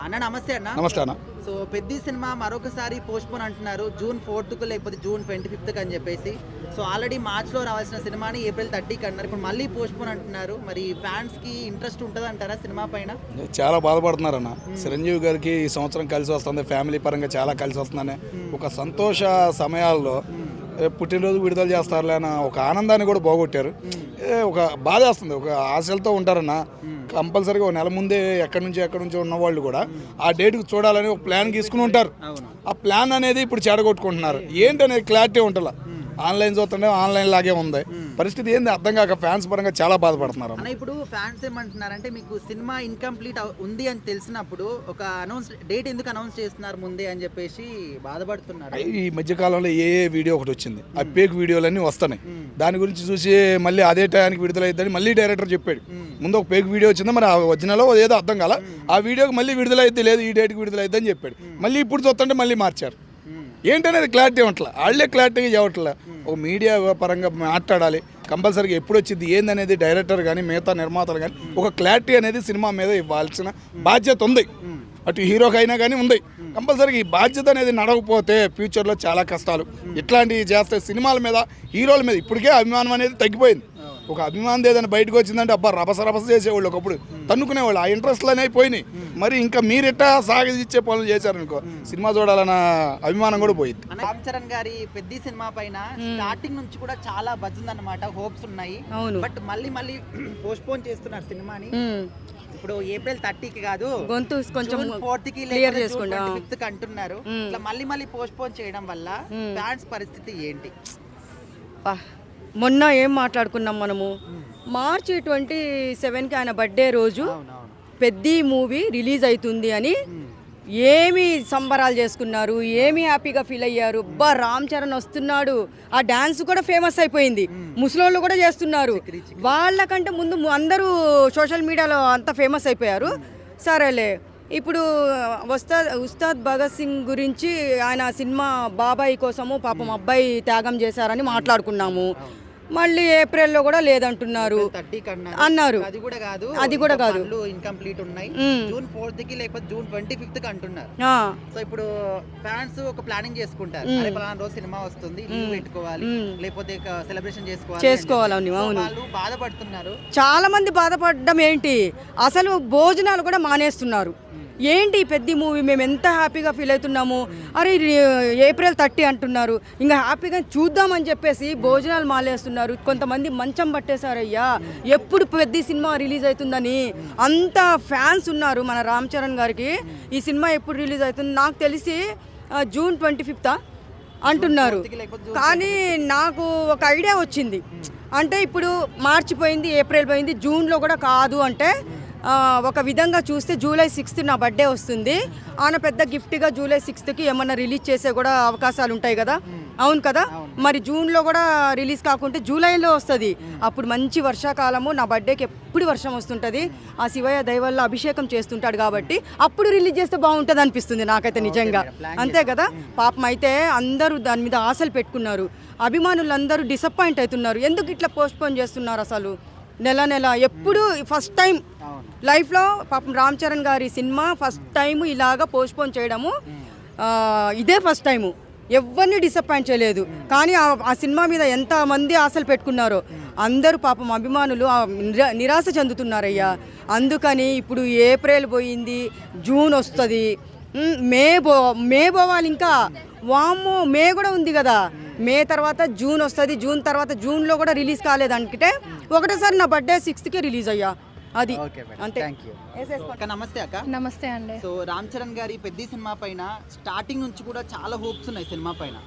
అన్న నమస్తే అన్న. నమస్తే అన్న. సో పెద్ద సినిమా మరొకసారి పోస్ట్పోన్ అంటున్నారు, June 4th లేకపోతే June 25th అని చెప్పేసి. సో ఆల్రెడీ మార్చ్లో రావాల్సిన సినిమాని April 30కి అన్నారు, ఇప్పుడు మళ్ళీ పోస్ట్పోన్ అంటున్నారు. మరి ఫ్యాన్స్కి ఇంట్రెస్ట్ ఉంటుంది అంటారా సినిమా పైన? చాలా బాధపడుతున్నారన్న. చిరంజీవి గారికి ఈ సంవత్సరం కలిసి వస్తుంది, ఫ్యామిలీ పరంగా చాలా కలిసి వస్తుందని ఒక సంతోష సమయాల్లో పుట్టినరోజు విడుదల చేస్తారులే అన్న ఒక ఆనందాన్ని కూడా పోగొట్టారు. ఒక బాధ వస్తుంది. ఒక ఆశలతో ఉంటారన్న. కంపల్సరీగా ఒక నెల ముందే ఎక్కడి నుంచి ఉన్న వాళ్ళు కూడా ఆ డేట్కి చూడాలని ఒక ప్లాన్ తీసుకుని ఉంటారు. ఆ ప్లాన్ అనేది ఇప్పుడు చెడగొట్టుకుంటున్నారు. ఏంటనేది క్లారిటీ ఉంటుందా? ఆన్లైన్ చూస్తుంటే ఆన్లైన్ లాగే ఉంది పరిస్థితి. ఏంది అర్థం కాక ఫ్యాన్స్ పరంగా చాలా బాధపడుతున్నారు. ఇప్పుడు ఫ్యాన్స్ ఏమంటున్నారంటే, మీకు సినిమా ఇన్కంప్లీట్ ఉంది అని తెలిసినప్పుడు ఒక డేట్ ఎందుకు అనౌన్స్ చేస్తున్నారు ముందే అని చెప్పేసి బాధపడుతున్నారు. ఈ మధ్యకాలంలో ఏ వీడియో ఒకటి వచ్చింది, ఆ ఫేక్ వీడియోలన్నీ వస్తున్నాయి. దాని గురించి చూసి మళ్ళీ అదే టైంకి విడుదలైద్దని మళ్ళీ డైరెక్టర్ చెప్పాడు. ముందు ఒక ఫేక్ వీడియో వచ్చింది, మరి ఆ ఒరిజినల్ ఏదో అర్థం కాల. ఆ వీడియోకి మళ్ళీ విడుదలైతే లేదు, ఈ డేట్కి విడుదలైద్దని చెప్పాడు. మళ్ళీ ఇప్పుడు చూస్తుంటే మళ్ళీ మార్చారు. ఏంటనేది క్లారిటీ ఉంటలే, వాళ్ళే క్లారిటీగా చెప్పట్లే. ఒక మీడియా పరంగా మాట్లాడాలి కంపల్సరీగా. ఎప్పుడు వచ్చింది ఏందనేది డైరెక్టర్ కానీ మిగతా నిర్మాతలు కానీ ఒక క్లారిటీ అనేది సినిమా మీద ఇవ్వాల్సిన బాధ్యత ఉంది. అటు హీరోకి అయినా కానీ ఉంది. కంపల్సరీగా ఈ బాధ్యత అనేది నడవకపోతే ఫ్యూచర్లో చాలా కష్టాలు. ఇట్లాంటివి చేస్తే సినిమాల మీద హీరోల మీద ఇప్పటికే అభిమానం అనేది తగ్గిపోయింది. ఒక అభిమానం ఏదైనా బయటకు వచ్చిందంటే అబ్బా రభస చేసేవాళ్ళు, ఒకప్పుడు తన్నుకునేవాళ్ళు. ఆ ఇంట్రెస్ట్లు అనేవి పోయినాయి. మరి ఇంకా మీరెట్టా సాగిచ్చే పనులు చేశారనుకో సినిమా చూడాలన్న అభిమానం కూడా పోయింది. రామ్ చరణ్ గారి పెద్ద సినిమా పైన స్టార్టింగ్ నుంచి కూడా చాలా బజ్ ఉందన్నమాట, హోప్స్ ఉన్నాయి. బట్ మళ్ళీ పోస్ట్పోన్ చేస్తున్నారు సినిమాని. ఇప్పుడు April 30కి కాదు, June 4th లేదా June 25th అంటున్నారు. ఇట్లా మళ్ళీ పోస్ట్పోన్ చేయడం వల్ల ఫ్యాన్స్ పరిస్థితి ఏంటి? మొన్న ఏం మాట్లాడుకున్నాం మనము, March 27కి ఆయన బర్త్డే రోజు పెద్ద మూవీ రిలీజ్ అవుతుంది అని ఏమి సంబరాలు చేసుకున్నారు, ఏమి హ్యాపీగా ఫీల్ అయ్యారు. రామ్ చరణ్ వస్తున్నాడు, ఆ డ్యాన్స్ కూడా ఫేమస్ అయిపోయింది, ముసలోళ్ళు కూడా చేస్తున్నారు. వాళ్ళకంటే ముందు అందరూ సోషల్ మీడియాలో అంతా ఫేమస్ అయిపోయారు. సరేలే, ఇప్పుడు ఉస్తాద్ భగత్ సింగ్ గురించి ఆయన సినిమా బాబాయ్ కోసము పాపం అబ్బాయి త్యాగం చేశారని మాట్లాడుకున్నాము. మళ్ళీ ఏప్రిల్లో కూడా లేదంటున్నారు అన్నారు. అది కూడా కాదు, ఇన్కంప్లీట్ ఉన్నాయి. June 4th లేకపోతే June 25th అంటున్నారు. సో ఇప్పుడు ఫ్యాన్స్ ఒక ప్లానింగ్ చేసుకుంటారు, అరే పలానా రోజు సినిమా వస్తుంది, లీవ్ పెట్టుకోవాలి, లేకపోతే సెలబ్రేషన్ చేసుకోవాలి. వాళ్ళు బాధపడుతున్నారు. చాలా మంది బాధపడడం ఏంటి, అసలు భోజనాలు కూడా మానేస్తున్నారు. ఏంటి పెద్ద మూవీ మేము ఎంత హ్యాపీగా ఫీల్ అవుతున్నాము, అరే April 30 అంటున్నారు, ఇంకా హ్యాపీగా చూద్దామని చెప్పేసి భోజనాలు మానేస్తున్నారు. కొంతమంది మంచం పట్టేశారయ్యా ఎప్పుడు పెద్ద సినిమా రిలీజ్ అవుతుందని. అంత ఫ్యాన్స్ ఉన్నారు మన రామ్ చరణ్ గారికి. ఈ సినిమా ఎప్పుడు రిలీజ్ అవుతుంది నాకు తెలిసి June 25th అంటున్నారు. కానీ నాకు ఒక ఐడియా వచ్చింది, అంటే ఇప్పుడు మార్చి పోయింది, ఏప్రిల్ పోయింది, జూన్లో కూడా కాదు అంటే ఒక విధంగా చూస్తే July 6th నా బర్త్డే వస్తుంది. ఆయన పెద్ద గిఫ్ట్గా July 6th ఏమన్నా రిలీజ్ చేసే కూడా అవకాశాలు ఉంటాయి కదా. అవును కదా, మరి జూన్లో కూడా రిలీజ్ కాకుంటే జూలైలో వస్తుంది. అప్పుడు మంచి వర్షాకాలము, నా బర్త్డేకి ఎప్పుడు వర్షం వస్తుంటుంది. ఆ శివయ్య దయవల్ల అభిషేకం చేస్తుంటాడు కాబట్టి అప్పుడు రిలీజ్ చేస్తే బాగుంటుంది అనిపిస్తుంది నాకైతే నిజంగా. అంతే కదా, పాపం అయితే అందరూ దాని మీద ఆశలు పెట్టుకున్నారు. అభిమానులు అందరూ డిసప్పాయింట్ అవుతున్నారు. ఎందుకు ఇట్లా పోస్ట్పోన్ చేస్తున్నారు అసలు నెల ఎప్పుడు ఫస్ట్ టైం లైఫ్లో పాపం రామ్ చరణ్ గారి సినిమా ఫస్ట్ టైము ఇలాగా పోస్ట్పోన్ చేయడము, ఇదే ఫస్ట్ టైము. ఎవరిని డిసప్పాయింట్ చేయలేదు. కానీ ఆ సినిమా మీద ఎంతమంది ఆశలు పెట్టుకున్నారో అందరూ పాపం అభిమానులు నిరాశ చెందుతున్నారయ్యా. అందుకని ఇప్పుడు ఏప్రిల్ పోయింది, జూన్ వస్తుంది, మే పోవాలి. ఇంకా వామ్మో, మే కూడా ఉంది కదా, మే తర్వాత జూన్ వస్తుంది. జూన్ తర్వాత జూన్లో కూడా రిలీజ్ కాలేదంటే ఒకటేసారి నా బర్త్డే 6th రిలీజ్ అయ్యా. అది అంతే. నమస్తే అక్క. నమస్తే అండి. సో రామ్ చరణ్ గారి పెద్ద సినిమా పైన స్టార్టింగ్ నుంచి కూడా చాలా హోప్స్ ఉన్నాయి సినిమా పైన.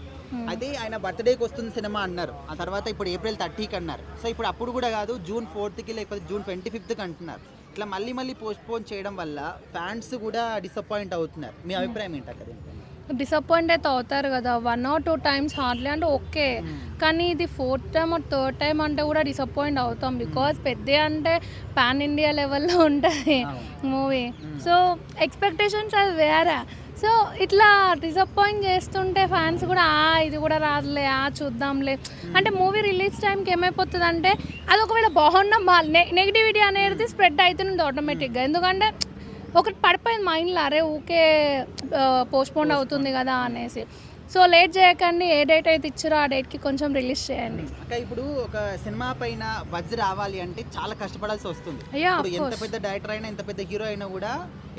అయితే ఆయన బర్త్డేకి వస్తుంది సినిమా అన్నారు, ఆ తర్వాత ఇప్పుడు April 30కి అన్నారు. సో ఇప్పుడు అప్పుడు కూడా కాదు, June 4th లేకపోతే June 25th అంటున్నారు. ఇట్లా మళ్ళీ పోస్ట్పోన్ చేయడం వల్ల ఫ్యాన్స్ కూడా డిసప్పాయింట్ అవుతున్నారు. మీ అభిప్రాయం ఏంటి అక్కడ? డిసప్పాయింట్ అయితే అవుతారు కదా, 1 or 2 times హార్డ్లీ అంటే ఓకే, కానీ ఇది 4th time or 3rd time అంటే కూడా డిసప్పాయింట్ అవుతాం. బికాజ్ పెద్ద అంటే పాన్ ఇండియా లెవెల్లో ఉంటుంది మూవీ. సో ఎక్స్పెక్టేషన్స్ అది వేరే. సో ఇట్లా డిసప్పాయింట్ చేస్తుంటే ఫ్యాన్స్ కూడా ఇది కూడా రాదులే, చూద్దాంలే అంటే మూవీ రిలీజ్ టైంకి ఏమైపోతుంది అంటే అది ఒకవేళ బాగున్నా నెగిటివిటీ అనేది స్ప్రెడ్ అవుతుంది ఆటోమేటిక్గా. ఎందుకంటే ఒకటి పడిపోయింది మైండ్లో, అరే ఊకే పోస్ట్పోన్ అవుతుంది కదా అనేసి. సో లేట్ చేయకండి, ఏ డేట్ అయితే ఇచ్చారో ఆ డేట్కి కొంచెం రిలీజ్ చేయండి. అక్క ఇప్పుడు ఒక సినిమా పైన బజ్ రావాలి అంటే చాలా కష్టపడాల్సి వస్తుంది. Yeah, ఇప్పుడు of ఎంత course. పెద్ద డైరెక్టర్ అయినా ఎంత పెద్ద హీరో అయినా కూడా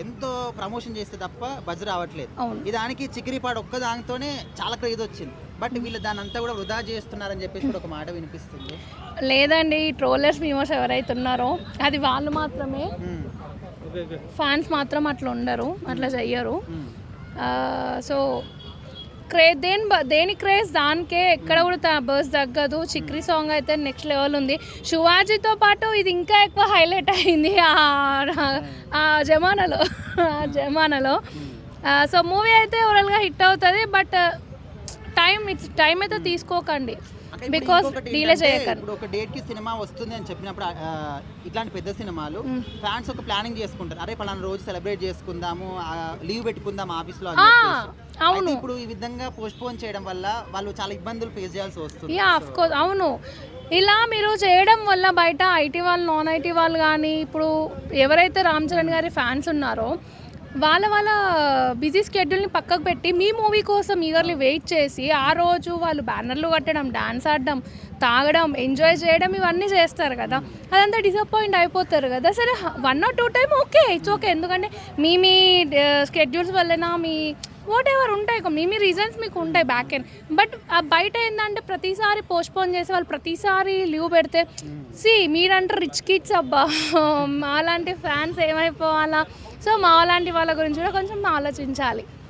ఎంతో ప్రమోషన్ చేస్తే తప్ప బజ్ రావట్లేదు. అవును. ఈ దానికి చికిరిపాడు ఒక్క దానితోనే చాలా క్రేజ్ వచ్చింది. బట్ వీళ్ళు దాని అంతా కూడా వృధా చేస్తున్నారని చెప్పేసి కూడా ఒక మాట వినిపిస్తుంది. లేదండి, ట్రోలర్స్ వ్యూవర్స్ ఎవరైతే ఉన్నారో అది వాళ్ళు మాత్రమే, ఫ్యాన్స్ మాత్రం అట్లా ఉండరు, అట్లా చెయ్యరు. సో దేని క్రేజ్ దానికే, ఎక్కడ కూడా బస్ తగ్గదు. చిక్రీ సాంగ్ అయితే నెక్స్ట్ లెవెల్ ఉంది. శివాజీతో పాటు ఇది ఇంకా ఎక్కువ హైలైట్ అయింది ఆ జమానాలో. సో మూవీ అయితే ఓవరాల్గా హిట్ అవుతుంది. బట్ టైం అయితే తీసుకోకండి, బికాస్ డీలే చేయకండి. ఇప్పుడు ఒక డేట్ కి సినిమా వస్తుంది అని చెప్పినప్పుడు ఇట్లాంటి పెద్ద సినిమాలు ఫ్యాన్స్ ఒక ప్లానింగ్ చేసుకుంటారు, అరే పలానా రోజు సెలబ్రేట్ చేసుకుందాము, లీవ్ పెట్టుకుందాం ఆఫీస్ లో. అవును, ఇప్పుడు ఈ విధంగా పోస్ట్ పోన్ చేయడం వల్ల వాళ్ళు చాలా ఇబ్బందులు ఫేస్ చేయాల్సి వస్తుంది. యా ఆఫ్ కోర్స్, అవును. ఇలా మీరు చేయడం వల్ల బయట ఐటీ వాళ్ళు, నాన్ ఐటీ వాళ్ళు కానీ, ఇప్పుడు ఎవరైతే రామ్ చరణ్ గారి ఫ్యాన్స్ ఉన్నారో వాళ్ళ బిజీ స్కెడ్యూల్ని పక్కకు పెట్టి మీ మూవీ కోసం ఈగర్లీ వెయిట్ చేసి ఆ రోజు వాళ్ళు బ్యానర్లు కట్టడం, డాన్స్ ఆడడం, తాగడం, ఎంజాయ్ చేయడం ఇవన్నీ చేస్తారు కదా, అదంతా డిసప్పాయింట్ అయిపోతారు కదా. సరే 1 or 2 time okay, it's okay. ఎందుకంటే మీ స్కెడ్యూల్స్ వల్లనా మీ వాట్ ఎవర్ ఉంటాయి, మీ రీజన్స్ మీకు ఉంటాయి బ్యాక్ ఎండ్. బట్ బయట ఏంటంటే ప్రతిసారి పోస్ట్పోన్ చేసి వాళ్ళు ప్రతిసారి లీవ్ పెడితే మీరంటే రిచ్ కిడ్స్ అబ్బా, మాలాంటి ఫ్యాన్స్ ఏమైపోవాలా. సో మా లాంటి వాళ్ళ గురించి కూడా కొంచెం ఆలోచించాలి.